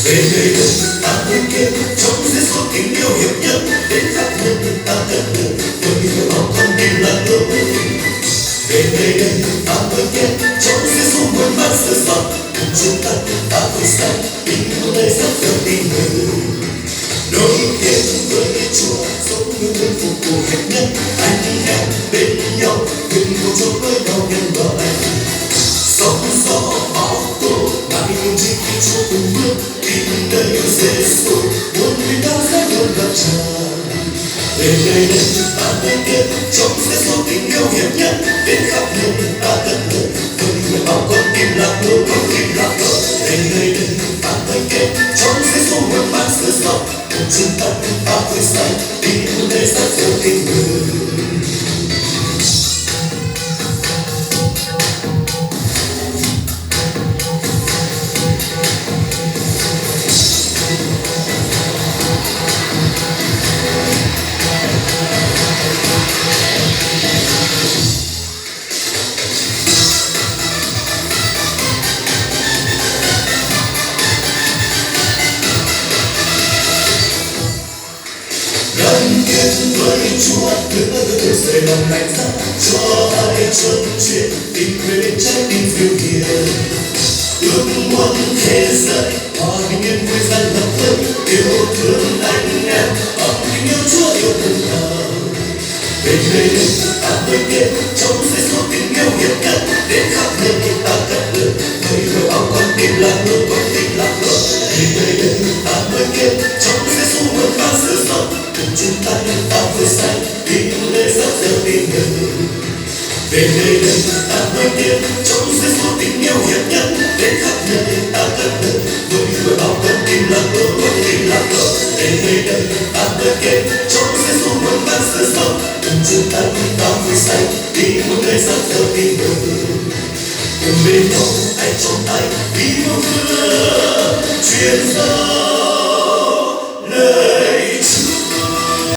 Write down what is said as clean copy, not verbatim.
về nơi đây ta bên kia trong giây phút tình yêu hiệp nhất đến khắp nơi ta tận hưởng với bao con tim lạc lối. Về nơi đây ta bên kia trong giây phút buồn bã sơ sót cùng chúng ta vui say vì một nơi rất giàu tình người. Nối kết với Chúa giống như nơi phục vụ hiệp nhất, anh em bên nhau cùng một chỗ với nhau nhân loại. Sóng gió bão tố mãi luôn trên khi Chúa cùng bước tìm nơi yêu Giêsu muốn mình đau sẽ luôn ngập tràn. Về nơi đây ta bên kia trong giây phút tình yêu hiệp nhất đến khắp nơi ta tận hưởng với bao con tim lạc lối, con tim lạc lối. Về nơi đây ta bên kia trong giây phút buồn bã sơ sót cùng chúng ta vui say vì một nơi rất giàu tình người. Gắn kết với Chúa đưa rời lòng lạnh giá cho ai trơn chuyện tìm về bên trái tim phiêu hiền. Ước muốn thế giới hòa bình yên vui gian lập vơi yêu thương anh em bằng tình yêu Chúa yêu thương nhau. Về nơi đây ta bên kia trong giây phút tình yêu hiệp nhất đến khắp nơi ta cất lời với bao con tim lạc lối, con tim lạc lối. Về nơi đây ta bên kia trong giây phút buồn bã sơ sót cùng chúng ta vui say vì một nơi rất giàu tình người. Về nơi đây ta bên kia trong giây phút tình yêu hiệp nhất đến khắp nơi ta cất lời với bao con tim lạc lối, con tim lạc lối. Về nơi đây ta bên kia trong giây phút buồn bã sơ sót cùng chúng ta vui say vì một nơi rất giàu tình người. Cùng bên nhau tay trong tay vì một phương truyền giáo.